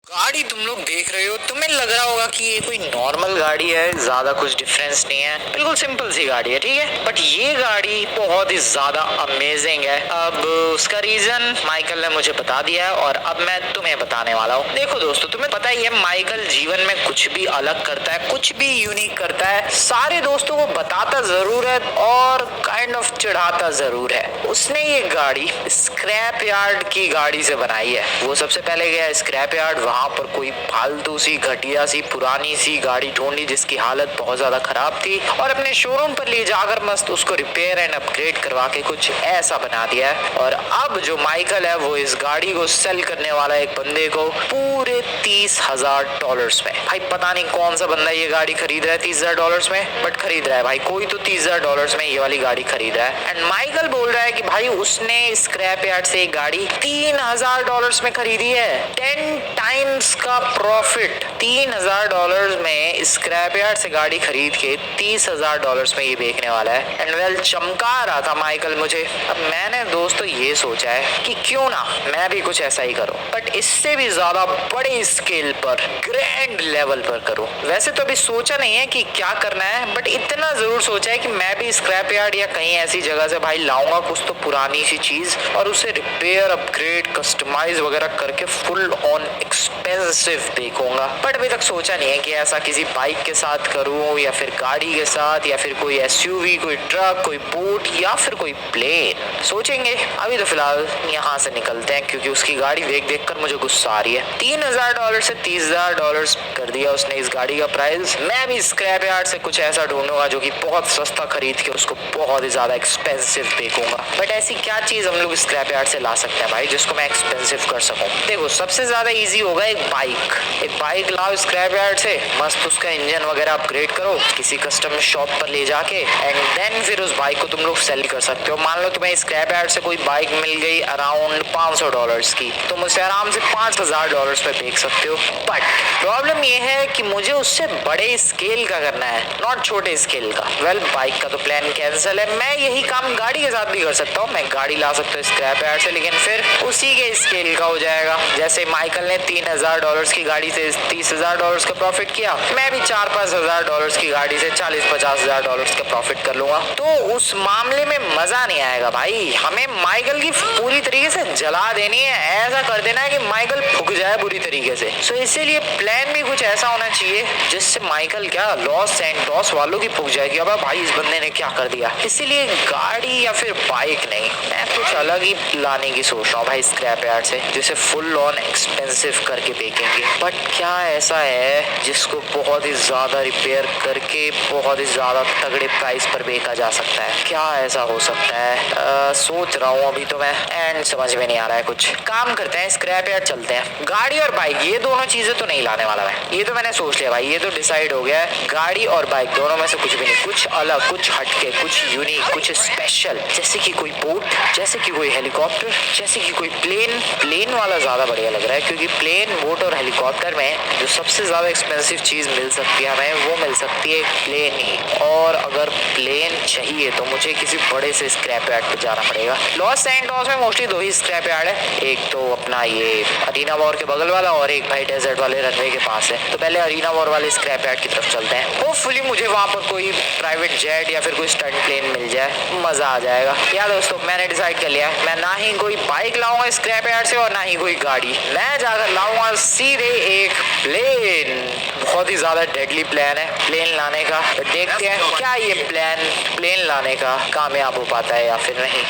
गाड़ी तुम लोग देख रहे हो, तुम्हें लग रहा होगा कि ये कोई नॉर्मल गाड़ी है, ज्यादा कुछ डिफरेंस नहीं है, बिल्कुल सिंपल सी गाड़ी है, ठीक है। बट ये गाड़ी बहुत ही ज्यादा अमेजिंग है। अब उसका रीजन माइकल ने मुझे बता दिया है और अब मैं तुम्हें बताने वाला हूँ। देखो दोस्तों, तुम्हें पता ही है माइकल जीवन में कुछ भी अलग करता है, कुछ भी यूनिक करता है, सारे दोस्तों को बताता जरूर है और काइंड ऑफ चिढ़ाता जरूर है। उसने ये गाड़ी स्क्रैप यार्ड की गाड़ी से बनाई है। वो सबसे पहले गया स्क्रैप यार्ड, वहां पर कोई फालतू सी घटिया सी पुरानी सी गाड़ी ढूंढी जिसकी हालत बहुत ज्यादा खराब थी और अपने शोरूम पर ले जाकर मस्त उसको रिपेयर एंड अपग्रेड करवा के कुछ ऐसा बना दिया है। और अब जो माइकल है वो इस गाड़ी को सेल करने वाला है एक बंदे को पूरे $30,000 में। भाई पता नहीं कौन सा बंदा ये गाड़ी खरीद रहा है $30,000 में, बट खरीद रहा है भाई, कोई तो $30,000 में ये वाली गाड़ी खरीद रहा है। एंड माइकल बोल रहा है कि भाई उसने स्क्रैप यार्ड से एक गाड़ी $3,000 में खरीदी है। 10 टाइम्स का प्रॉफिट। $3,000 में स्क्रैप यार्ड से गाड़ी खरीद के $30,000 में ये बेचने वाला है। एंड वेल चमका रहा था माइकल मुझे। अब मैंने दोस्तों ये सोचा है कि क्यों ना मैं भी कुछ ऐसा ही करूं, बट इससे भी ज्यादा बड़े स्केल पर, ग्रैंड लेवल पर करूं। वैसे तो अभी सोचा नहीं है कि क्या करना है, बट इतना जरूर सोचा है कि मैं भी स्क्रैप यार्ड या कहीं ऐसी जगह से भाई लाऊंगा कुछ तो पुरानी सी चीज और उसे रिपेयर, अपग्रेड, कस्टमाइज वगैरह करके फुल ऑन एक्सपेंसिव बेचूंगा। बट अभी तक सोचा नहीं है कि ऐसा किसी बाइक के साथ करूं या फिर गाड़ी के साथ या फिर कोई एसयूवी, कोई ट्रक, कोई बोट या फिर कोई प्लेन। सोचेंगे। अभी तो फिलहाल यहाँ से निकलते हैं क्योंकि उसकी गाड़ी देख देख कर मुझे गुस्सा आ रही है। $3,000 से $30,000 कर दिया उसने इस गाड़ी का प्राइस। मैं भी स्क्रैप यार्ड से कुछ ऐसा ढूंढूंगा जो कि बहुत सस्ता खरीद के उसको बहुत ही ज्यादा एक्सपेंसिव बेचूंगा। बट ऐसी क्या चीज हम लोग स्क्रैप यार्ड से ला सकते हैं भाई जिसको मैं एक्सपेंसिव कर सकूं? देखो सबसे ज्यादा इजी होगा एक बाइक लाओ स्क्रैप यार्ड से, मस्त उसका इंजन वगैरह अपग्रेड करो किसी कस्टम शॉप पर ले जाके एंड देन फिर उस बाइक को तुम लोग सेल कर सकते हो। मान लो तुम्हें स्क्रैप यार्ड से कोई बाइक मिल गई अराउंड $500 की, तुम उसे आराम से $5,000 पे बेच सकते हो। बट प्रॉब्लम ये है कि मुझे उससे बड़े स्केल का करना है, नॉट छोटे स्केल का। वेल बाइक का तो प्लान कैंसिल है। मैं यही काम गाड़ी के साथ भी कर सकता हूँ, मैं गाड़ी ला सकता हूँ स्क्रैप यार्ड से, लेकिन फिर उसी के स्केल का हो जाएगा। जैसे माइकल ने $3,000 की गाड़ी से $30,000 का प्रॉफिट किया, मैं भी $4-5,000 की गाड़ी से $40-50,000 का प्रॉफिट कर लूंगा। तो उस मामले में मजा नहीं आएगा भाई। हमें माइकल की पूरी तरीके से जला देनी है, ऐसा कर देना है कि माइकल फूक जाए बुरी तरीके से। सो इसीलिए प्लान भी कुछ ऐसा होना चाहिए जिससे माइकल क्या लॉस सैंटोस वालों की फूक जाएगी, अब भाई इस बंदे ने क्या कर दिया। इसीलिए गाड़ी या फिर बाइक नहीं, मैं कुछ अलग ही लाने की सोच रहा हूँ भाई स्क्रैप यार्ड से, जिसे फुल ऑन एक्सपेंसिव करके बेचेंगे। बट क्या ऐसा है जिसको बहुत ही ज्यादा रिपेयर करके बहुत ही ज्यादा तगड़े प्राइस पर बेचा जा सकता है? क्या ऐसा हो सकता है? सोच रहा हूँ अभी तो मैं, एंड समझ में नहीं आ रहा है कुछ। काम करते हैं स्क्रैप यार्ड चलते हैं। गाड़ी और बाइक ये दोनों चीजें तो नहीं लाने वाला मैं, ये तो मैंने सोच लिया भाई, ये तो डिसाइड हो गया है। गाड़ी और बाइक दोनों में से कुछ भी नहीं, कुछ अलग, कुछ हटके, कुछ यूनिक, कुछ स्पेशल, जैसे कि कोई बोट, जैसे कि कोई हेलीकॉप्टर, जैसे कि कोई प्लेन वाला ज्यादा बढ़िया लग रहा है क्योंकि प्लेन, बोट और हेलीकॉप्टर में जो सबसे ज्यादा एक्सपेंसिव चीज मिल सकती है हमें, वो मिल सकती है प्लेन ही। और अगर प्लेन चाहिए तो मुझे किसी बड़े से स्क्रैप यार्ड पे जाना पड़ेगा। लॉस सैंटोस में मोस्टली दो ही स्क्रैप यार्ड है, एक तो अपना ये अरीना वॉर के बगल वाला और एक भाई डेजर्ट वाले रनवे के पास है। तो पहले अरीना वॉर वाले स्क्रैप यार्ड की तरफ चलते हैं। होपफुली मुझे वहां पर कोई प्राइवेट जेट या फिर कोई स्टंट प्लेन मिल जाए, मजा आ जाएगा। या दोस्तों मैंने डिसाइड कर लिया, मैं ना ही कोई बाइक लाऊंगा स्क्रैप यार्ड से और ना ही कोई गाड़ी, मैं जाकर लाऊंगा सीधे एक प्लेन। बहुत ही ज्यादा डेडली प्लान है प्लेन लाने का, तो देखते हैं क्या ये प्लेन लाने का कामयाब हो पाता है या फिर नहीं।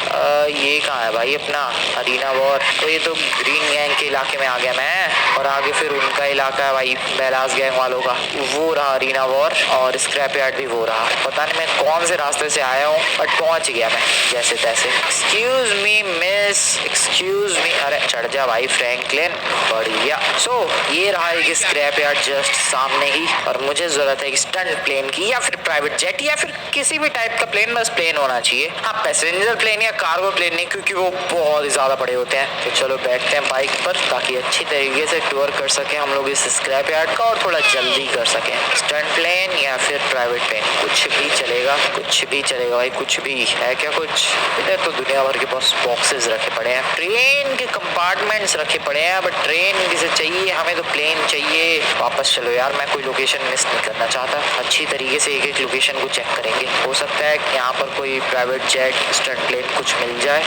ये कहाँ है भाई अपना अरीना वॉर? तो ये तो ग्रीन गैंग के इलाके में आ गया मैं, और आगे फिर उनका इलाका है भाई बैलास गैंग वालों का, वो रहा अरीना वॉर और स्क्रैप यार्ड भी वो रहा। पता नहीं मैं कौन से रास्ते से आया हूँ बट पहुंच गया मैं जैसे तैसे। Excuse me miss, excuse me. अरे चढ़ जा भाई फ्रैंकलिन, बढ़िया। सो ये रहा एक स्क्रैप यार्ड जस्ट सामने ही, और मुझे जरूरत है स्टंट प्लेन की या फिर प्राइवेट जेट या फिर किसी भी टाइप का प्लेन, बस प्लेन होना चाहिए। हाँ पैसेंजर प्लेन या कार्गो प्लेन नहीं, क्योंकि वो बहुत ही ज्यादा बड़े होते हैं। तो चलो बैठते हैं बाइक पर ताकि अच्छी तरीके से टूर कर सके हम लोग इस स्क्रैप यार्ड का और थोड़ा जल्दी कर सके। स्टंट प्लेन या फिर प्राइवेट प्लेन, कुछ भी चलेगा, कुछ भी चलेगा भाई, कुछ भी है क्या कुछ। इधर तो दुनिया भर के बस बॉक्सेस रखे पड़े हैं, ट्रेन के कंपार्टमेंट्स रखे पड़े हैं, बट ट्रेन किसे चाहिए, हमें तो प्लेन चाहिए। वापस चलो यार, मैं कोई लोकेशन मिस नहीं करना चाहता। अच्छी तरीके से एक एक लोकेशन को चेक करेंगे। हो सकता है कि यहाँ पर कोई प्राइवेट जेट, स्टंट प्लेन कुछ मिल जाए।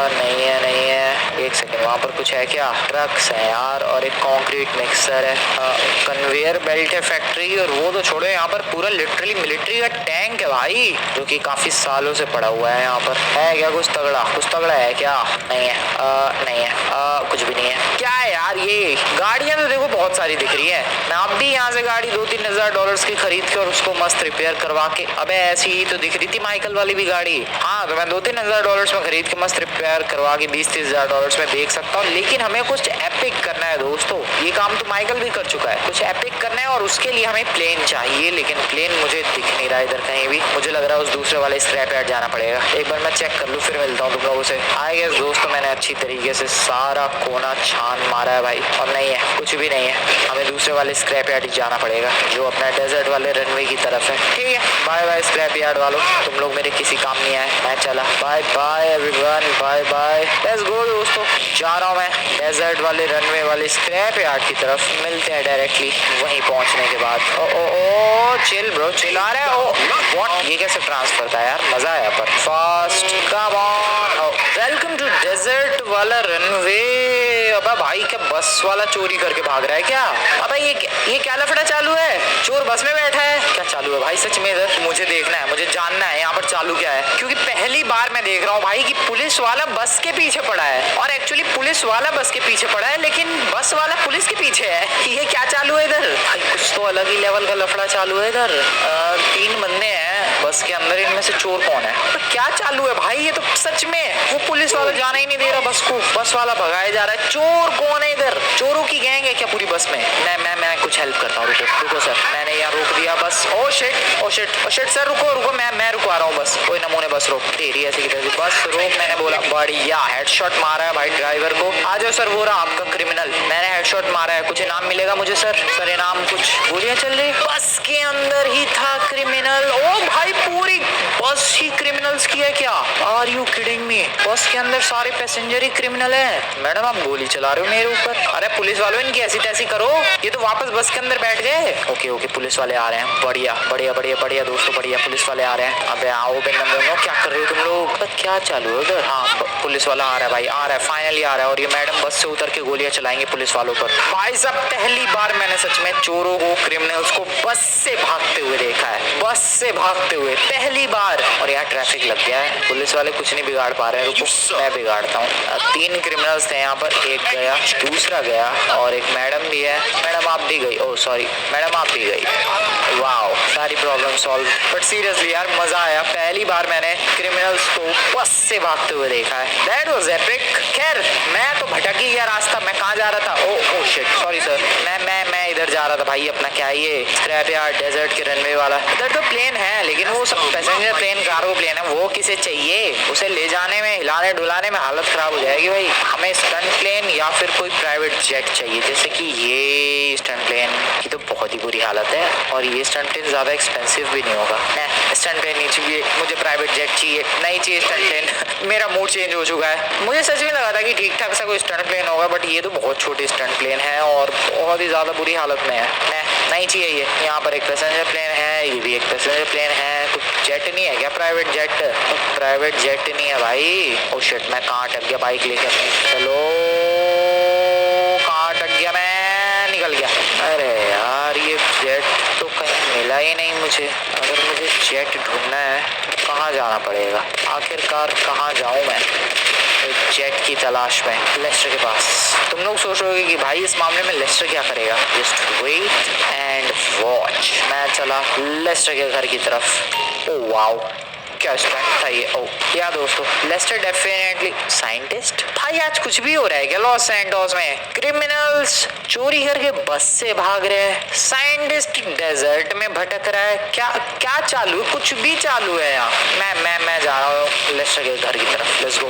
नहीं है, नहीं है, एक सेकेंड, वहाँ पर कुछ है क्या? ट्रक्स है यार और एक कंक्रीट मिक्सर है, कन्वेयर बेल्ट है फैक्ट्री, और वो तो छोड़ो, यहाँ पर पूरा लिटरली मिलिट्री का टैंक है भाई, जो कि काफी सालों से पड़ा हुआ है। यहाँ पर है क्या कुछ तगड़ा? कुछ तगड़ा है क्या? नहीं है, नहीं है, कुछ भी नहीं है। क्या है यार ये? गाड़ियां तो देखो बहुत सारी दिख रही है। मैं अब भी यहाँ से गाड़ी $2-3 हज़ार की खरीद के और उसको मस्त रिपेयर करवा के, अबे ऐसी ही तो दिख रही थी माइकल वाली भी गाड़ी। हाँ, तो मैं $2-3 हज़ार में खरीद के मस्त रिपेयर करवा के $20-30 में बेच सकता हूँ। लेकिन हमें कुछ एपिक करना है दोस्तों, ये काम तो माइकल भी कर चुका है। कुछ एपिक करना है और उसके लिए हमें प्लेन चाहिए, लेकिन प्लेन मुझे दिख नहीं रहा इधर कहीं भी। मुझे लग रहा है उस दूसरे वाले स्क्रैप यार्ड जाना पड़ेगा। एक बार मैं चेक कर लूँ, फिर मिलता हूँ तुम लोगों से। आई गेस दोस्तों मैंने अच्छी तरीके से सारा कोना छान मारा है भाई, और नहीं है, कुछ भी नहीं है। हमें दूसरे वाले स्क्रैप यार्ड जाना पड़ेगा जो अपना डेजर्ट वाले रनवे की तरफ है। ठीक है, बाय बाय स्क्रैप यार्ड वालों, तुम लोग मेरे किसी काम नहीं आए, मैं चला। Bye bye everyone, bye bye, let's go दोस्तों। जा रहा हूँ मैं डेजर्ट वाले रनवे वाले स्क्रैप यार्ड की तरफ। मिलते हैं डायरेक्टली वहीं पहुंचने के बाद। ओ ओ ओ चिल ब्रो, चिल। आ रहा है। ओ व्हाट, ये कैसे ट्रांसफर था यार? मजा आया पर। Fast, come on, welcome to desert वाला रनवे। अबे भाई, क्या बस वाला चोरी करके भाग रहा है क्या? अबे ये क्या लफड़ा चालू है? चोर बस में बैठा है क्या? चालू है भाई सच में इधर? मुझे देखना है, मुझे जानना है यहाँ पर चालू क्या है, क्योंकि पहली बार मैं देख रहा हूँ भाई कि पुलिस वाला बस के पीछे पड़ा है। और एक्चुअली पुलिस वाला बस के पीछे पड़ा है, लेकिन बस वाला पुलिस के पीछे है। ये क्या चालू है इधर भाई? कुछ तो अलग ही लेवल का लफड़ा चालू है इधर। 3 बंदे हैं बस के अंदर, इनमें से चोर कौन है? तो क्या चालू है भाई? ये तो सच में वो पुलिस वाला जाना ही नहीं दे रहा बस को, बस वाला भगाया जा रहा है। चोर कौन है इधर? चोरों की गैंग है क्या पूरी बस में? मैं कुछ हेल्प करता हूँ, रुको सर। मैंने यहाँ रोक दिया बस। Oh shit, oh shit, oh shit sir, रुको, मैं रुकवा रहा हूँ बस। कोई नमूने बस रोक, तेरी ऐसी की तरह बस रोक, मैंने बोला। बढ़िया हेडशॉट मारा है भाई ड्राइवर को। आ जाओ सर, वो रहा आपका क्रिमिनल। मैंने हेडशॉट मारा है, कुछ इनाम मिलेगा मुझे सर? सर इनाम कुछ? गोलियां चल रही बस के अंदर ही था क्रिमिनल। ओ भाई, पूरी बस ही क्रिमिनल्स की है क्या? Are you kidding me? Bus के अंदर सारे पैसेंजर ही क्रिमिनल है। मैडम आप गोली चला रहे हो मेरे ऊपर। अरे पुलिस वालों, इनकी ऐसी तैसी करो, ये तो वापस बस के अंदर बैठ गए। ओके ओके, पुलिस वाले आ रहे हैं। बढ़िया बढ़िया बढ़िया बढ़िया दोस्तों, बढ़िया, पुलिस वाले आ रहे हैं। अबे आओ बेनम, क्या कर रहे हो तुम लोग? क्या चालू है उधर? हाँ, पुलिस वाला आ रहा है भाई, आ रहा है, फाइनली आ रहा है। और ये मैडम बस से उतर के गोलियां चलाएंगे पुलिस वालों पर। भाई साहब, पहली बार मैंने सच में चोरों को, क्रिमिनल्स को बस से भागते हुए देखा है, बस से भागते हुए पहली बार। और यहाँ ट्रैफिक लग गया है, पुलिस वाले कुछ नहीं बिगाड़ पा रहे हैं। रुको मैं बिगाड़ता हूँ। 3 क्रिमिनल्स थे यहाँ पर, एक गया, दूसरा गया, और एक मैडम भी है। मैडम आप भी गई, ओह सॉरी मैडम आप भी गई। वाओ, सारी प्रॉब्लम सॉल्व। बट सीरियसली यार मजा आया, पहली बार मैंने क्रिमिनल्स को बस से भागते हुए देखा है। That was epic. खैर मैं तो भटक ही गया रास्ता, मैं कहाँ जा रहा था? ओ शिट, सॉरी सर, मैं इधर जा रहा था भाई अपना, क्या ये स्क्रैप यार्ड डेजर्ट के रनवे वाला। इधर तो प्लेन है, लेकिन वो सब पैसेंजर प्लेन, कार्गो प्लेन है, वो किसे चाहिए? उसे ले जाने में, हिलाने डुलाने में हालत खराब हो जाएगी भाई। हमें स्टंट प्लेन या फिर कोई प्राइवेट जेट चाहिए, जैसे कि ये स्टंट प्लेन की तो बहुत ही बुरी हालत है, और ये स्टंट प्लेन ज्यादा एक्सपेंसिव भी नहीं होगा। स्टंट प्लेन नहीं चाहिए मुझे, प्राइवेट जेट चाहिए, नहीं चाहिए स्टंट प्लेन। मेरा मूड चेंज हो चुका है। मुझे सच में लगा था कि ठीक ठाक सा कोई स्टंट प्लेन होगा, बट ये तो बहुत छोटी स्टंट प्लेन है और बहुत ही ज्यादा बुरी हालत में है। नहीं चाहिए ये। यहाँ पर एक पैसेंजर प्लेन है, ये भी एक पैसेंजर प्लेन है। तो जेट नहीं है क्या? Private jet? प्राइवेट जेट नहीं है भाई। ओ शिट, मैं कहाँ अटक गया बाइक लेकर? चलो, कहाँ अटक गया मैं? निकल गया। अरे यार, ये जेट तो कहीं मिला ही नहीं मुझे। अगर मुझे जेट ढूंढना है तो कहाँ जाना पड़ेगा? आखिरकार कहाँ जाऊँ मैं जेट की तलाश में? लेस्टर के पास। तुम लोग सोच रहे हो कि भाई इस मामले में लेस्टर क्या करेगा? Just wait and watch. मैं चला लेस्टर के घर की तरफ। ओह वाओ, क्या स्टंट था ये। ओ या दोस्तों, लेस्टर डेफिनेटली साइंटिस्ट। भाई आज कुछ भी हो रहा है क्या लॉस सैंटोस में? क्रिमिनल्स चोरी करके बस से भाग रहे हैं, साइंटिस्ट डेजर्ट में भटक रहा है, क्या क्या चालू है? कुछ भी चालू है यहाँ। मैं जा रहा हूँ लेस्टर के घर की तरफ। Let's go.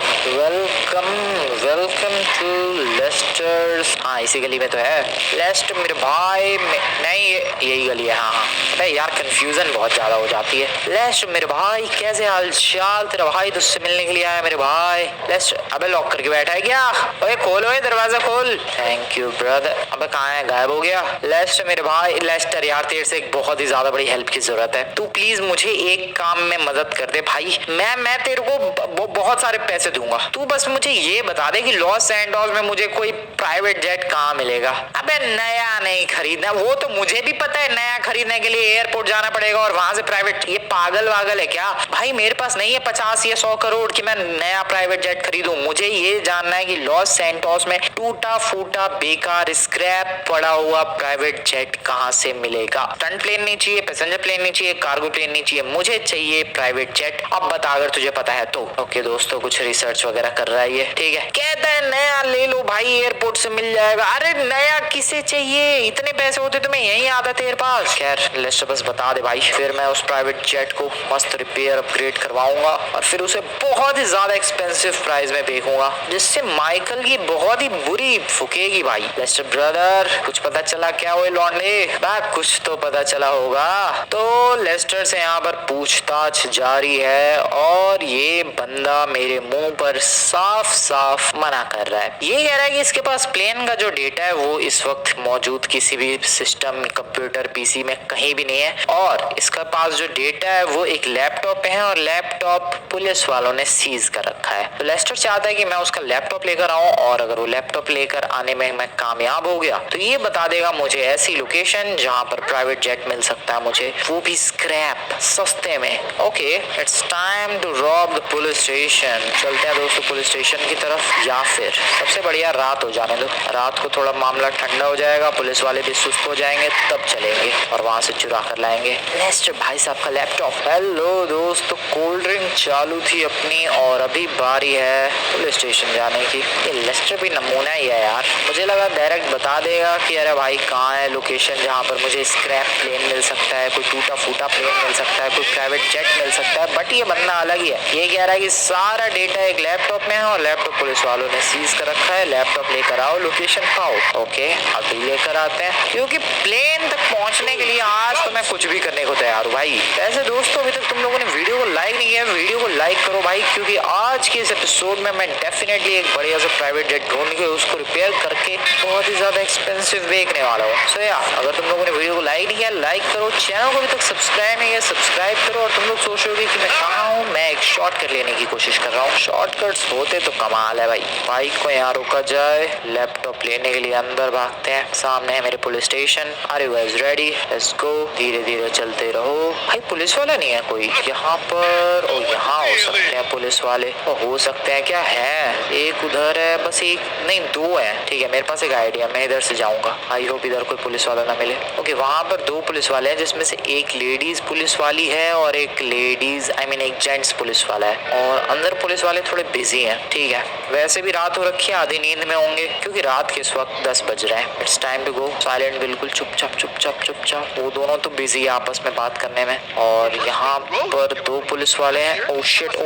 Welcome to Lester's. हाँ इसी गली में तो है लेस्टर मेरे भाई। नहीं यही गली है। हाँ अरे यार कंफ्यूजन बहुत ज्यादा हो जाती है। लेस्टर मेरे भाई कैसे हाल चाल? तेरा भाई तुझसे मिलने के लिए आया मेरे भाई। लेस्टर अबे लॉक करके बैठा है क्या? ओए खोल, ओए दरवाजा खोल। Thank you brother. अबे कहाँ है? गायब हो गया। लेस्टर मेरे भाई। लेस्टर यार तेरे से एक बहुत ही ज्यादा बड़ी हेल्प की जरूरत है। तू प्लीज मुझे एक काम में मदद कर दे भाई। मैं तेरे को बहुत सारे पैसे दूंगा। तू बस मुझे ये बता दे कि लॉस सैंटोस में मुझे कोई प्राइवेट जेट कहाँ मिलेगा। अबे नया नहीं खरीदना, वो तो मुझे भी पता है। नया खरीदने के लिए एयरपोर्ट जाना पड़ेगा और वहां से प्राइवेट। ये पागल वागल है क्या भाई? मेरे पास नहीं है 50 या 100 करोड़ कि मैं नया प्राइवेट जेट खरीदूं। मुझे ये जानना है कि लॉस सैंटोस में टूटा फूटा बेकार स्क्रैप पड़ा हुआ प्राइवेट जेट कहाँ से मिलेगा। स्टंट प्लेन नहीं चाहिए, पैसेंजर प्लेन नहीं चाहिए, कार्गो प्लेन नहीं चाहिए, मुझे चाहिए प्राइवेट जेट। अब बता अगर तुझे पता है तो। ओके दोस्तों कुछ रिसर्च वगैरह कर रहा है ये, ठीक है। कहता है नया ले लो भाई, एयरपोर्ट से मिल जाएगा। अरे नया किसे चाहिए? इतने पैसे होते तो मैं यहीं आता तेरे पास। खैर लेस्टर बस बता दे भाई, फिर मैं उस प्राइवेट जेट को मस्त रिपेयर अपग्रेड करवाऊंगा और फिर उसे बहुत ही ज्यादा एक्सपेंसिव प्राइस में बेचूंगा, जिससे माइकल की बहुत ही बुरी फुकेगी भाई। लेस्टर ब्रदर कुछ पता चला क्या? हुए लौंडे कुछ तो पता चला होगा। तो लेस्टर से यहाँ पर पूछताछ जारी है और ये बंदा मेरे मुंह पर साफ साफ मना कर रहा है। ये कह रहा है कि इसके पास प्लेन का जो डेटा है वो इस वक्त मौजूद किसी भी सिस्टम, कंप्यूटर, पीसी में कहीं भी नहीं है और इसका पास जो डेटा है वो एक लैपटॉप पे है और लैपटॉप पुलिस वालों ने सीज कर रखा है। तो लेस्टर चाहता है कि मैं उसका लैपटॉप लेकर आऊं और अगर वो लैपटॉप लेकर आने में मैं कामयाब हो गया तो ये बता देगा मुझे ऐसी लोकेशन जहां पर प्राइवेट जेट मिल सकता है मुझे, वो भी स्क्रैप सस्ते में। Okay it's time to rob the police station. चलते हैं दोस्तों पुलिस स्टेशन की तरफ, या फिर सबसे बढ़िया रात हो जाने दो। रात को थोड़ा मामला ठंडा हो जाएगा, पुलिस वाले भी सुस्त हो जाएंगे, तब चलेंगे और वहां से चुरा कर लाएंगे लेस्टर भाई साहब का लैपटॉप। हेलो दोस्तों, कोल्ड ड्रिंक चालू थी अपनी और अभी बारी है पुलिस स्टेशन जाने की। ये लेस्टर भी नमूना ही है यार। मुझे लगा डायरेक्ट बता देगा कि अरे भाई कहाँ है लोकेशन जहाँ पर मुझे स्क्रैप प्लेन मिल सकता है, कोई टूटा फूटा प्लेन मिल सकता है, कोई प्राइवेट जेट मिल सकता है। बट ये बंदा अलग ही है। ये कह रहा है कि सारा डेटा एक लैपटॉप में है और लैपटॉप पुलिस वालों ने सीज कर रखा है। लैपटॉप लेकर आओ, लोकेशन पाओ। ओके अभी लेकर आते हैं, क्योंकि प्लेन तक पहुंचने के लिए आज तो मैं कुछ भी करने को तैयार हूँ भाई। वैसे दोस्तों अभी तक तुम लोगों ने वीडियो को लाइक नहीं किया, वीडियो को लाइक करो भाई, क्योंकि आज के इस एपिसोड में मैं डेफिनेटली एक बढ़िया सा प्राइवेट जेट ढूंढ के उसको रिपेयर करके बहुत ही ज्यादा एक्सपेंसिव बेचने वाला हूँ। सो या अगर तुम लोगों ने वीडियो को लाइक नहीं किया लाइक करो, चैनल को अभी तक सब्सक्राइब नहीं किया सब्सक्राइब करो। और तुम लोग सोच रहे हो कि मैं कहाँ हूँ, मैं एक शॉर्टकट लेने की कोशिश कर रहा हूँ। शॉर्टकट्स होते तो कमाल है भाई। बाइक को यहाँ रोका जाए, लैपटॉप लेने के लिए अंदर भागते हैं। सामने है मेरे police station. Are you guys ready? Let's go. धीरे धीरे चलते रहो भाई। पुलिस वाला नहीं है कोई यहाँ पर? और यहाँ हो सकते हैं पुलिस वाले, हो सकते हैं क्या? है एक उधर है, बस एक नहीं दो है। ठीक है मेरे पास एक आइडिया, मैं इधर से जाऊंगा। आई होप इधर कोई पुलिस वाला ना मिले। ओके वहाँ पर दो पुलिस वाले हैं, जिसमें से एक लेडीज पुलिस वाली है और एक लेडीज एक जेंट्स पुलिस वाला है। और अंदर पुलिस वाले थोड़े बिजी हैं। ठीक है वैसे भी रात हो रखी है, आधी नींद में होंगे क्योंकि रात के इस वक्त 10 बज रहे हैं। It's time to go. Silent बिल्कुल चुपचाप चुपचाप चुपचाप। वो दोनों तो बिजी है आपस में बात करने में। और यहाँ पर दो पुलिस वाले हैं। ओ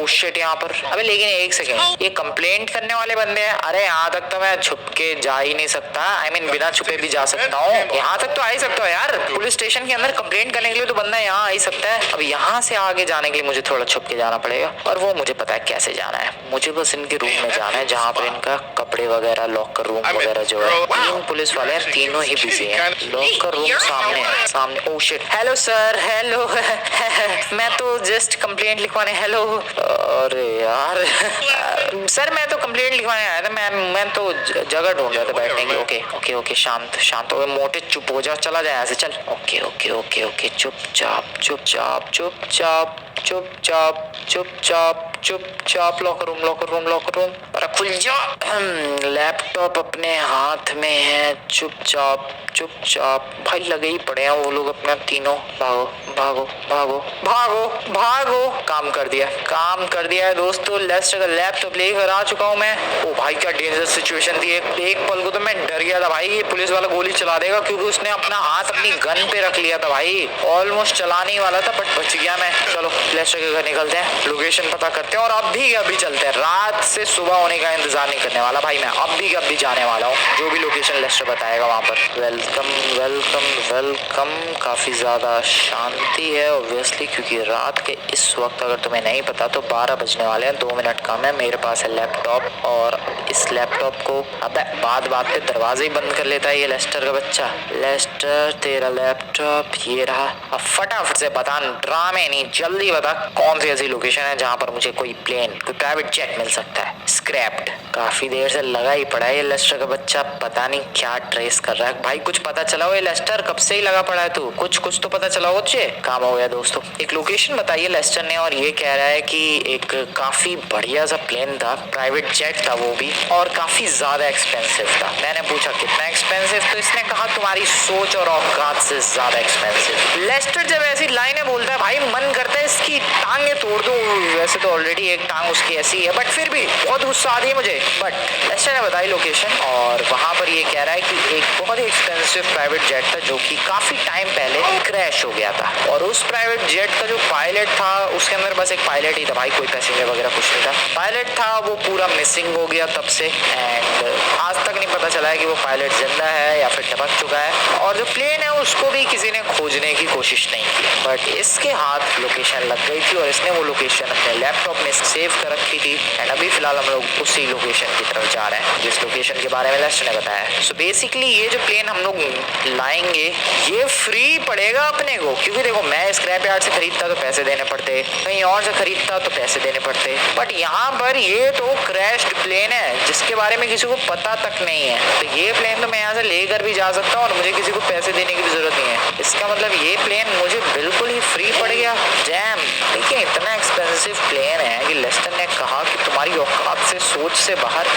शिट यहाँ पर। अबे लेकिन एक सेकेंड, ये कंप्लेंट करने वाले बंदे हैं। अरे यहाँ तक तो मैं छुप के जा ही नहीं सकता। बिना छुपे भी जा सकता हूँ। यहाँ तक तो आ ही सकता हूँ यार। पुलिस स्टेशन के अंदर कंप्लेंट करने के लिए तो बंदा यहाँ आ ही सकता है। अब यहाँ से आगे जाने के लिए मुझे थोड़ा छुप के जाना पड़ेगा और वो मुझे पता है कैसे जाना है। मुझे बस इनके रूम में जाना है जहाँ पर इनका कपड़े वगैरह, लॉकर रूम वगैरह जो है। तीन पुलिस वाले हैं, तीनों ही बिजी हैं। लॉकर रूम सामने है, सामने। Oh shit, hello sir, hello मैं तो जस्ट कंप्लेंट लिखवाने। हेलो अरे यार सर मैं तो कंप्लेंट लिखवाने आया था। मैं तो जगह ढूंढ रहा था बैठने की। ओके ओके ओके शांत शांत हो। मोटे चुप हो जा, चला जाए यहाँ से चल। ओके ओके ओके ओके चुपचाप चुपचाप चुपचाप चुपचाप चुपचाप चुपचाप लॉकर रूम। अरे खुल जा। लैपटॉप अपने हाथ में है। चुपचाप भाई लगे ही पड़े हैं वो लोग अपना तीनों। भागो। काम कर दिया है दोस्तों। लेस्टर का लैपटॉप लेकर आ चुका हूँ मैं। ओ भाई क्या डेंजर सिचुएशन थी। एक पल को तो मैं डर गया था भाई, ये पुलिस वाला गोली चला देगा, क्योंकि उसने अपना हाथ अपनी गन पे रख लिया था भाई। ऑलमोस्ट चलाने ही वाला था बट बच गया मैं। चलो लेस्टर के घर निकलते हैं, लोकेशन पता करते हैं और अभी चलते हैं। रात से सुबह होने का इंतजार नहीं करने वाला भाई मैं। अभी जाने वाला हूँ, जो भी लोकेशन लेस्टर बताएगा वहाँ पर। वेलकम। काफी ज्यादा शांति है ऑब्वियसली, क्योंकि रात के इस वक्त अगर तुम्हें नहीं पता तो 12 बजने वाले हैं। 2 मिनट कम है। मेरे पास है लैपटॉप और इस लैपटॉप को अबे बात पे दरवाजे ही बंद कर लेता है ये लेस्टर का बच्चा। लेस्टर तेरा लैपटॉप ये रहा। अब फटाफट से बता, ड्रामे नहीं, जल्दी बता कौन सी ऐसी लोकेशन है जहाँ पर मुझे कोई प्लेन, कोई प्राइवेट जेट मिल सकता है। स्क्रैप्ड। काफी देर से लगा ही पड़ा है ये लेस्टर का बच्चा, पता नहीं क्या ट्रेस कर रहा है भाई। कुछ पता चला हो ये लेस्टर, कब से ही लगा पड़ा है तू? कुछ तो पता चला हो तुझे? काम हो गया दोस्तों। एक लोकेशन बताइए लेस्टर ने और ये कह रहा है कि एक काफी बढ़िया सा प्लेन था, प्राइवेट जेट था वो भी, और काफी ज्यादा एक्सपेंसिव था। मैंने पूछा कितना एक्सपेंसिव, तो इसने कहा तुम्हारी सोच और औकात से ज्यादा एक्सपेंसिव। लेस्टर जब ऐसी लाइनें बोलता है भाई मन करता है इसकी टांगे तोड़ दूं। वैसे तो ऑलरेडी एक टांग उसकी ऐसी है बट फिर भी बहुत गुस्सा आ रही है मुझे। बट लेस्टर ने बताई लोकेशन और वहां पर ये कह रहा है कि एक बहुत ही एक्सपेंसिव प्राइवेट जेट था जो कि काफी टाइम पहले क्रैश हो गया था, और उस प्राइवेट जेट का जो पायलट था उसके अंदर बस एक पायलट ही था भाई, कोई पैसेंजर वगैरह कुछ नहीं था। पायलट था वो पूरा मिसिंग हो गया तब से, एंड आज तक नहीं पता चला है कि वो पायलट जिंदा है या फिर टपक चुका है। और जो प्लेन है उसको भी किसी ने खोजने की कोशिश नहीं की, बट इसके हाथ लोकेशन लग गई थी और इसने वो लोकेशन अपने लैपटॉप में सेव कर रखी थी। एंड अभी फिलहाल हम लोग उसी लोकेशन की तरफ जा रहे हैं जिस लोकेशन के बारे में लेस्टर ने बताया। सो बेसिकली ये जो प्लेन हम लोग लाएंगे ये फ्री पड़ेगा अपने को, क्योंकि देखो मैं स्क्रैप यार्ड से खरीदता तो पैसे देने पड़ते, कहीं और से खरीदता तो पैसे देने पड़ते, बट यहाँ पर ये तो क्रैश्ड प्लेन है जिसके बारे में किसी को पता तक नहीं है। तो ये प्लेन तो मैं यहाँ से लेकर भी जा सकता हूँ और मुझे किसी को पैसे देने की भी जरूरत नहीं है। इसका मतलब ये प्लेन मुझे बिल्कुल ही फ्री पड़ गया। जैम। देखिए इतना एक्सपेंसिव प्लेन है कि लेस्टर ने कहा कि तुम्हारी औकात से सोच से बाहर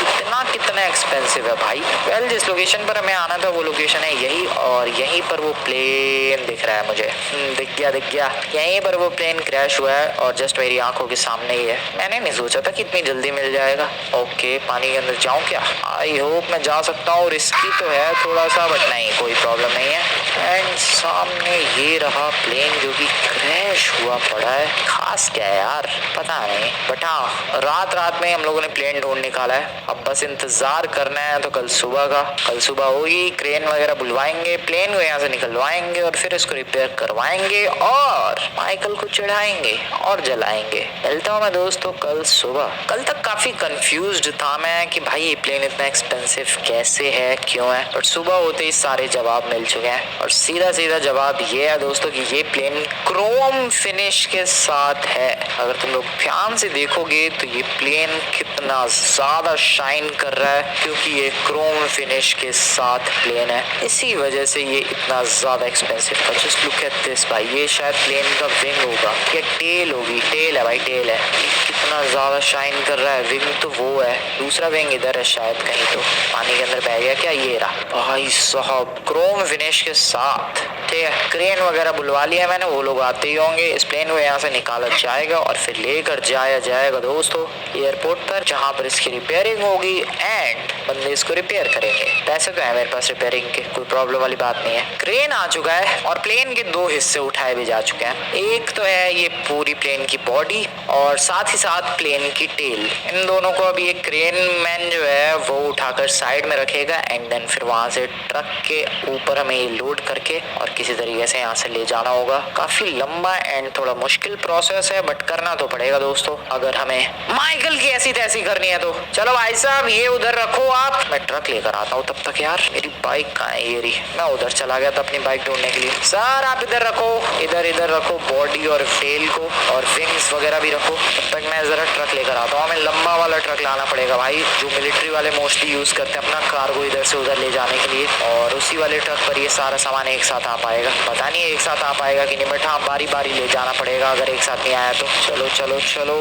कितना एक्सपेंसिव है भाई। वेल जिस लोकेशन पर हमें आना था वो लोकेशन है यही, और यहीं पर वो प्लेन दिख रहा है मुझे। दिख गया यहीं पर वो प्लेन क्रैश हुआ है और जस्ट मेरी आंखों के सामने ही है। मैंने नहीं सोचा था कि इतनी जल्दी मिल जाएगा। ओके पानी के अंदर जाऊं क्या? आई होप मैं जा सकता हूँ। रिस्की तो है थोड़ा सा बट नहीं, कोई प्रॉब्लम नहीं है। एंड सामने ये रहा प्लेन जो कि क्रैश हुआ पड़ा है। खास क्या है यार पता नहीं, बट हाँ रात में हम लोगों ने प्लेन ढूंढ निकाला है। अब बस इंतजार करना है तो कल सुबह होगी, क्रेन वगैरह बुलवाएंगे, प्लेन को यहाँ से निकलवाएंगे और फिर इसको रिपेयर करवाएंगे और माइकल को चढ़ाएंगे और जलाएंगे। मिलता हूँ मैं दोस्तों कल सुबह। कल तक काफी कंफ्यूज्ड था मैं कि भाई ये प्लेन इतना एक्सपेंसिव कैसे है, क्यों है, बट सुबह होते ही सारे जवाब मिल चुके हैं और सीधा जवाब ये है दोस्तों कि ये प्लेन क्रोम फिनिश के साथ है। अगर तुम लोग ध्यान से देखोगे तो ये प्लेन कितना ज्यादा शाइन कर रहा है क्योंकि ये क्रोम फिनिश के साथ प्लेन है, इसी वजह से ये इतना ज्यादा एक्सपेंसिव था। जस्ट लुक एट दिस भाई, ये शायद प्लेन का विंग होगा या टेल होगी। टेल है भाई, टेल है। कितना ज्यादा शाइन कर रहा है। विंग तो वो है, दूसरा विंग इधर है शायद कहीं, तो पानी के अंदर बह गया क्या? ये रहा भाई साहब क्रोम फिनिश के साथ। ठीक है क्रेन वगैरह बुलवा लिया मैंने, वो लोग आते ही होंगे। इस प्लेन को यहाँ से निकाला जाएगा और फिर लेकर जाया जाएगा दोस्तों एयरपोर्ट पर, जहाँ पर इसकी रिपेयरिंग होगी एंड बंदे इसको रिपेयर करेंगे। पैसे तो है मेरे पास रिपेयरिंग के, कोई प्रॉब्लम वाली बात नहीं है। क्रेन आ चुका है और प्लेन के 2 हिस्से उठाए भी जा चुके हैं। एक तो है ये पूरी प्लेन की बॉडी और साथ ही साथ प्लेन की टेल। इन दोनों को अभी एक क्रेन मैन जो है वो उठाकर साइड में रखेगा एंड देन फिर वहां से ट्रक के ऊपर हमें ये लोड करके और किसी तरीके से यहाँ से ले जाना होगा। काफी लंबा एंड थोड़ा मुश्किल प्रोसेस है बट करना तो पड़ेगा दोस्तों अगर हमें माइकल की ऐसी तैसी करनी है तो। चलो भाई साहब ये उधर रखो आप, मैं ट्रक लेकर आता हूँ तब तब तक यार मेरी बाइक कहाँ है? ये रही। मैं उधर चला गया था अपनी बाइक ढूंढने के लिए। सर आप इधर रखो, इधर रखो बॉडी और टेल को, और विंग्स वगैरह भी रखो। तब तक मैं जरा ट्रक लेकर आता हूँ। हमें लंबा वाला ट्रक लाना पड़ेगा भाई, जो मिलिट्री वाले मोस्टली यूज करते हैं अपना कार्गो इधर से उधर ले जाने के लिए। और उसी वाले ट्रक पर ये सारा सामान एक साथ आ पाएगा। पता नहीं एक साथ आ पाएगा कि नहीं, बट हाँ बारी बारी ले जाना पड़ेगा अगर एक साथ नहीं आया तो। चलो चलो चलो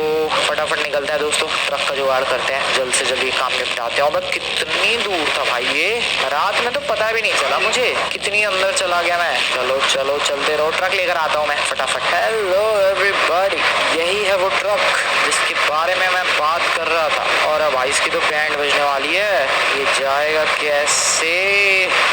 फटाफट निकलता है दोस्तों, ट्रक का जुगाड़ करते हैं, जल्द से जल्द ये काम निपटाते हैं। और कितनी दूर था भाई ये, रात में तो पता भी नहीं चला मुझे कितनी अंदर चला गया मैं। चलो चलो चलते रहो, ट्रक लेकर आता हूँ मैं फटाफट। हेलो एवरीबॉडी, यही है वो ट्रक जिसके बारे में मैं बात कर रहा था। और अब इसकी तो बैंड बजने वाली है। ये जाएगा कैसे?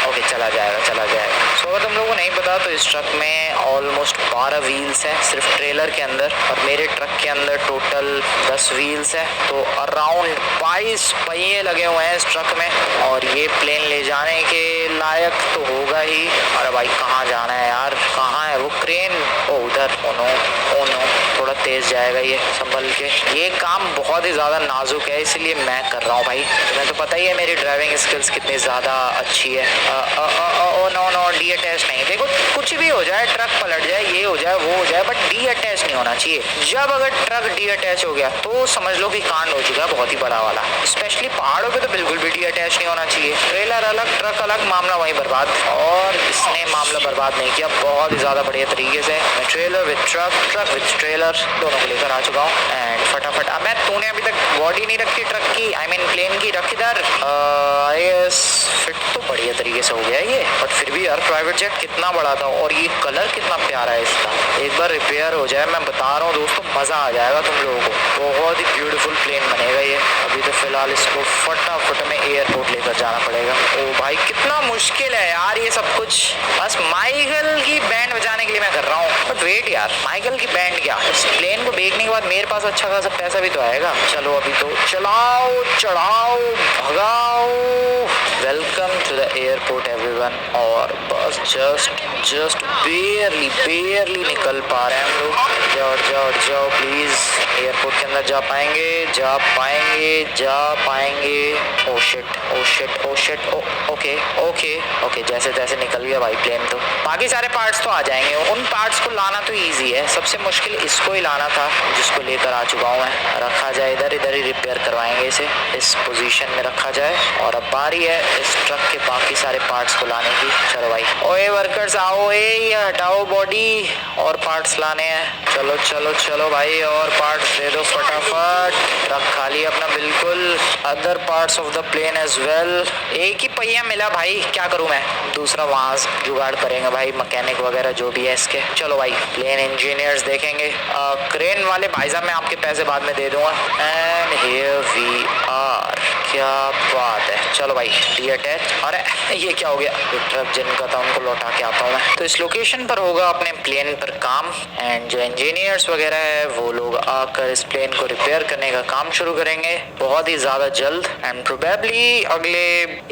ओके चला जाएगा चला जाएगा। सो अगर तुम लोगों को नहीं पता तो इस ट्रक में ऑलमोस्ट 12 व्हील्स हैं सिर्फ ट्रेलर के अंदर, और मेरे ट्रक के अंदर टोटल 10 व्हील्स है, तो अराउंड 22 पहिए लगे हुए हैं इस ट्रक में। और ये प्लेन ले जाने के लायक तो होगा ही। अरे भाई कहाँ जाना है यार, कहाँ है वो क्रेन? ओ उधर। ओ नो थोड़ा तेज जाएगा ये, संभल के। ये काम बहुत ही ज्यादा नाजुक है इसलिए मैं कर रहा हूँ भाई। तुम्हें तो पता ही है मेरी ड्राइविंग स्किल्स कितनी ज्यादा अच्छी है। नो डी अटैच नहीं। देखो कुछ भी हो जाए, ट्रक पलट जाए, ये हो जाए वो हो जाए, बट डी अटैच नहीं होना चाहिए। जब अगर ट्रक डी अटैच हो गया तो समझ लो कि कांड हो चुका है बहुत ही बड़ा वाला। स्पेशली पहाड़ों पे तो बिल्कुल भी डी अटैच नहीं होना चाहिए। ट्रेलर अलग ट्रक अलग, मामला वहीं बर्बाद। और इसने मामला बर्बाद नहीं किया, बहुत ही ज्यादा बढ़िया तरीके से। मैं trailer with truck, truck with trailer दोनों को लेकर आ चुका हूँ। एंड फटाफट अब मैं, तूने अभी तक बॉडी नहीं रखी ट्रक की, आई मीन प्लेन की, रख इधर। फिट तो बढ़िया तरीके से हो गया ये, बट फिर भी यार प्राइवेट जेट कितना बड़ा था, और ये कलर कितना प्यारा है इसका। एक बार रिपेयर हो जाए, मैं बता रहा हूँ दोस्तों, मजा आ जाएगा तुम लोगों को। बहुत ही ब्यूटीफुल प्लेन बनेगा ये। अभी तो फिलहाल इसको फटाफट में एयरपोर्ट लेकर जाना पड़ेगा। ओ भाई कितना मुश्किल है यार ये सब कुछ, बस माइकल की बैंड बजाने के लिए मैं कर रहा हूँ। बट वेट यार, माइकल की बैंड क्या, इस प्लेन को बेचने के बाद मेरे पास अच्छा खासा पैसा भी तो आएगा। चलो अभी तो चलाओ चढ़ाओ भगाओ। Welcome to the airport everyone. और बस जस्ट बेयरली निकल पा रहे हैं हम लोग। जाओ प्लीज, एयरपोर्ट के अंदर जा पाएंगे। ओ शिट ओके जैसे तैसे निकल गया भाई प्लेन। तो बाकी सारे पार्ट्स तो आ जाएंगे, उन पार्ट्स को लाना तो इजी है, सबसे मुश्किल इसको ही लाना था, जिसको लेकर आ चुका हूँ मैं। रखा जाए इधर ही रिपेयर करवाएंगे इसे, इस पोजीशन में रखा जाए। और अब बारी है इस ट्रक के बाकी सारे पार्ट्स को लाने की। चलो भाई, ओए वर्कर्स आओ, ये हटाओ बॉडी और पार्ट्स लाने हैं। चलो भाई, और पार्ट्स दे दो फटाफट। ट्रक खाली अपना बिल्कुल। Other parts of the plane as well. एक ही पहिया मिला भाई, क्या करूं मैं, दूसरा वहां जुगाड़ करेंगे भाई, मैकेनिक वगैरह जो भी है इसके। चलो भाई, प्लेन इंजीनियर्स देखेंगे। क्रेन वाले भाई साहब मैं आपके पैसे बाद में दे दूंगा। And here we are. क्या बात है। चलो भाई, डी अटैच। अरे ये क्या हो गया, ट्रक जिनका था उनको लौटा के आता हूँ मैं। तो इस लोकेशन पर होगा अपने प्लेन पर काम, एंड जो इंजीनियर्स वगैरह है वो लोग आकर इस प्लेन को रिपेयर करने का काम शुरू करेंगे बहुत ही ज्यादा जल्द। एंड प्रोबेबली अगले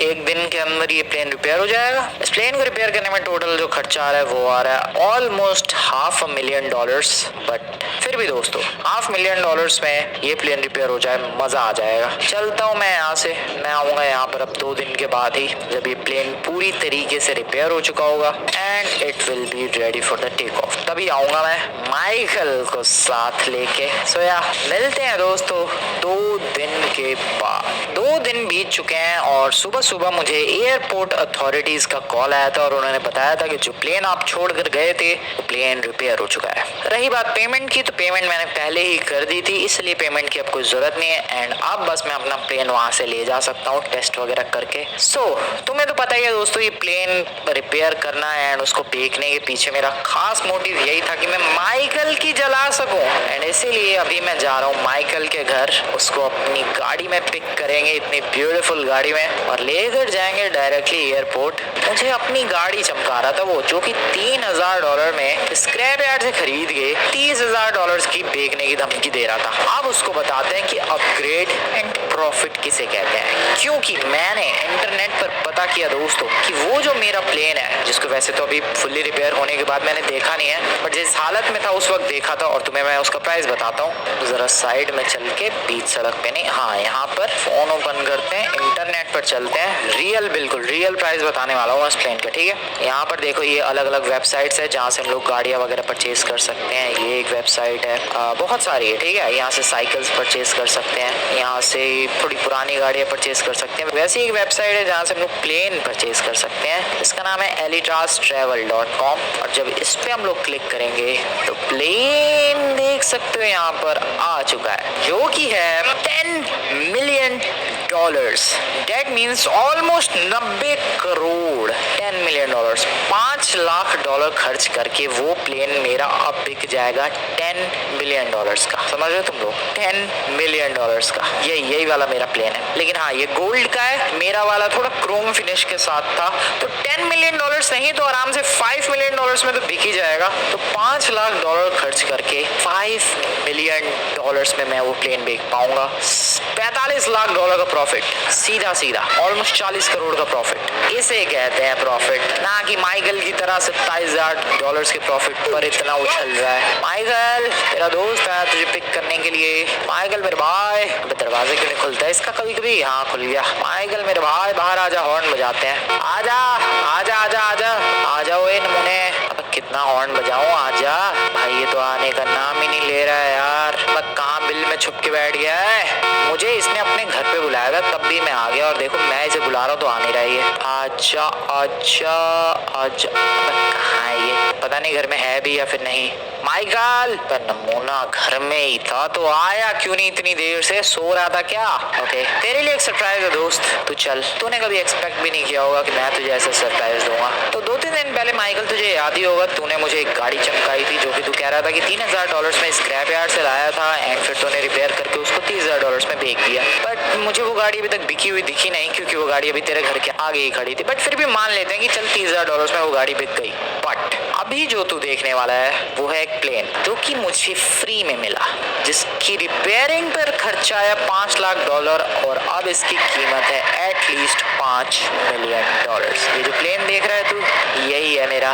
एक दिन के अंदर ये प्लेन रिपेयर हो जाएगा। इस प्लेन को रिपेयर करने में टोटल जो खर्चा आ रहा है वो आ रहा है ऑलमोस्ट $500,000। बट फिर भी दोस्तों, $500,000 में ये प्लेन रिपेयर हो जाए, मजा आ जाएगा। चलता हूँ मैं यहाँ से। मैं आऊंगा यहाँ पर अब 2 दिन के बाद ही, जब ये प्लेन पूरी तरीके से रिपेयर हो चुका होगा and it will be ready for the take off. तभी आऊंगा मैं माइकल को साथ लेके। सो या मिलते हैं दोस्तों 2 दिन के बाद। 2 दिन बीत चुके हैं और सुबह मुझे एयरपोर्ट अथॉरिटीज का कॉल आया था और उन्होंने बताया था कि जो प्लेन आप छोड़ कर गए थे वो प्लेन रिपेयर हो चुका है। रही बात पेमेंट की, तो पेमेंट मैंने पहले ही कर दी थी, इसलिए पेमेंट की अब कोई जरूरत नहीं है। एंड अब बस मैं अपना प्लेन वहां से ले जा सकता हूँ टेस्ट वगैरह करके। सो तुम्हें तो पता ही है दोस्तों, ये प्लेन रिपेयर करना एंड उसको बेचने के पीछे मेरा खास मोटिव यही था कि मैं माइकल की जला सकूं। एंड इसीलिए अभी मैं जा रहा हूँ माइकल के घर, उसको अपनी गाड़ी में पिक करेंगे, इतनी ब्यूटीफुल गाड़ी में, और लेकर जाएंगे डायरेक्टली एयरपोर्ट। मुझे अपनी गाड़ी चमका रहा था वो, जो कि $3,000 में स्क्रैप यार्ड से खरीद के $30,000 की बेचने की धमकी दे रहा था। अब उसको बताते हैं कि अपग्रेड एंड प्रॉफिट किसे कहते हैं। क्योंकि मैंने इंटरनेट पर पता किया दोस्तों कि वो जो मेरा प्लेन है, जिसको वैसे तो अभी फुल्ली रिपेयर होने के बाद मैंने देखा नहीं है, बट जिस हालत में था उस वक्त देखा था और तुम्हें मैं उसका प्राइस बताता हूँ। जरा साइड में चल के बीच सड़क पे नहीं, हाँ यहाँ पर फोन ओपन करते हैं, इंटरनेट पर चलते हैं, रियल बिल्कुल रियल प्राइस बताने वाला हूँ इस प्लेन का, ठीक है। यहाँ पर देखो ये अलग अलग वेबसाइट्स है जहाँ से हम लोग गाड़ियाँ वगैरह परचेज कर सकते हैं। ये एक वेबसाइट है, बहुत सारी है, ठीक है। यहाँ से साइकिल्स परचेज कर सकते हैं, यहाँ से थोड़ी पुरानी गाड़ियाँ परचेज कर सकते हैं। वैसे एक वेबसाइट है जहाँ से हम लोग प्लेन परचेज कर सकते हैं, इसका नाम है elitrastravel.com। और जब इस पे हम लोग क्लिक करेंगे तो प्लेन देख सकते हो यहाँ पर आ चुका है, जो कि है $10 million. That means almost 90 crore. $10 million, $5 lakh खर्च करके वो प्लेन मेरा अब बिक जाएगा $10 मिलियन का। समझ रहे हो तुम लोग, $10 मिलियन का यही वाला मेरा प्लेन है। लेकिन हाँ ये गोल्ड का है, मेरा वाला थोड़ा क्रोम फिनिश के साथ था। तो $10 मिलियन नहीं तो आराम से $5 मिलियन में तो बिक ही जाएगा। तो $5 लाख खर्च करके $5 मिलियन में मैं वो प्लेन बेच पाऊंगा। $45 लाख का प्रॉफिट, सीधा सीधा ऑलमोस्ट 40 करोड़ का प्रॉफिट। इसे कहते हैं प्रॉफिट, ना कि माइकल की तरह $27,000 के प्रॉफिट पर इतना उछल रहा है। माइकल तेरा दोस्त आया तुझे पिक करने के लिए। माइकल मेरे भाई, दरवाजे क्यों नहीं खुलता है इसका कभी कभी? हाँ खुल गया। माइकल मेरे भाई बाहर आजा, हॉर्न बजाते हैं। आजा आजा आजा आजा आजा ओए नमूने। अब कितना हॉर्न बजाऊं, आजा भाई। ये तो आने का नाम ही नहीं ले रहा है यार। मैं कहाँ बिल में छुप के बैठ गया है। मुझे इसने अपने घर पे बुलाया था तब भी मैं आ गया, और देखो मैं इसे बुला रहा हूँ तो आ नहीं रहा है ये। आजा आजा आजा। कहाँ है ये? पता नहीं घर में है भी या फिर नहीं। माइकल पर नमूना घर में ही था तो आया क्यों नहीं इतनी देर से? सो रहा था क्या? ओके तेरे लिए एक सरप्राइज है दोस्त, तू चल। तूने कभी एक्सपेक्ट भी नहीं किया होगा कि मैं तुझे ऐसा सरप्राइज दूंगा। तो 2-3 दिन पहले माइकल तुझे याद ही होगा, तूने मुझे एक गाड़ी चमकाई थी जो कि तू कह रहा था कि $3,000 में स्क्रैप यार्ड से लाया था, एंड फिर तूने रिपेयर करके उसको $30,000 में बेच दिया। बट मुझे वो गाड़ी अभी तक बिकी हुई दिखी नहीं, क्योंकि वो गाड़ी अभी तेरे घर के आगे ही खड़ी थी। बट फिर भी मान लेते हैं कि चल $30,000 में वो गाड़ी बिक गई। बट अभी जो तू देखने वाला है वो है एक प्लेन जो कि मुझे फ्री में मिला, जिसकी रिपेयरिंग पर खर्चा आया $5 लाख, और अब इसकी कीमत है एटलीस्ट $5 मिलियन। ये जो प्लेन देख रहा है तू, यही है मेरा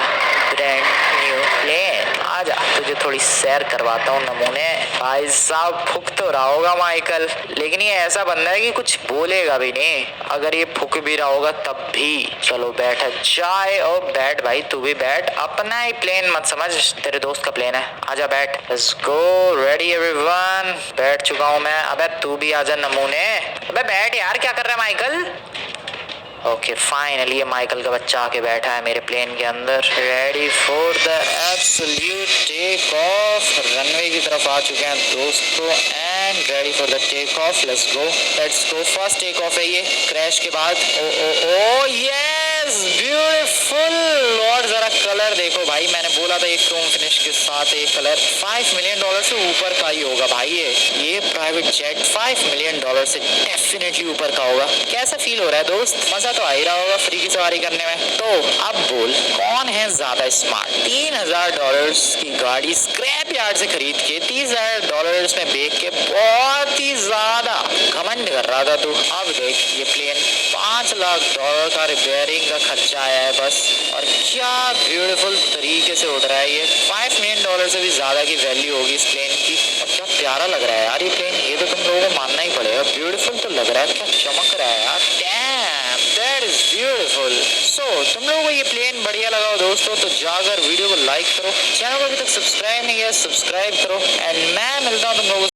ब्रांड न्यू प्लेन। आजा तुझे थोड़ी सैर करवाता हूँ नमूने। भाई साहब फुक तो रहा होगा माइकल, लेकिन ये ऐसा बंदा है कि कुछ बोलेगा भी नहीं। अगर ये फुक भी रहा होगा तब भी। चलो बैठ जाए, और बैठ भाई तू भी बैठ। अपना ही प्लेन मत समझ, तेरे दोस्त का प्लेन है। आजा बैठ। Let's go, ready everyone. बैठ चुका हूँ मैं। अबे तू भी आजा नमूने। अबे बैठ यार, क्या कर रहा है माइकल? ओके फाइनली ये माइकल का बच्चा आके बैठा है मेरे प्लेन के अंदर। Ready for the absolute take off. Runway की तरफ आ चुके हैं दोस्तों, and ready for the take off. Let's go. First take off है ये क्रैश के बाद। Oh oh oh yes beautiful. और जरा कलर देखो भाई, मैंने बोला था एक क्रोम फिनिश के साथ एक कलर। $5 मिलियन से ऊपर का ही होगा भाई ये प्राइवेट जेट $5 मिलियन से डेफिनेटली ऊपर का होगा। कैसा फील हो रहा है दोस्त? मजा तो आ ही रहा होगा फ्री की सवारी करने में। तो अब बोल कौन है ज्यादा स्मार्ट? $3,000 की गाड़ी स्क्रैप यार्ड से खरीद के $30,000 में बेच के बहुत ही ज्यादा घमंड कर रहा था तू। अब देख ये प्लेन $5 लाख का रिपेयरिंग का खर्चा आया है बस, और क्या ब्यूटीफुल तरीके से उड़ रहा है ये। $5 मिलियन से भी ज्यादा की वैल्यू होगी इस प्लेन की। और क्या प्यारा लग रहा है यार ये प्लेन, ये तो तुम लोगों को मानना ही पड़ेगा। ब्यूटीफुल तो लग रहा है, क्या चमक रहा है यार। Damn that is beautiful. So तुम लोगों को ये प्लेन बढ़िया लगा हो दोस्तों तो जाकर वीडियो को लाइक करो, चैनल को अभी तक सब्सक्राइब नहीं किया सब्सक्राइब करो, एंड मैं मिलता हूँ तुम लोगों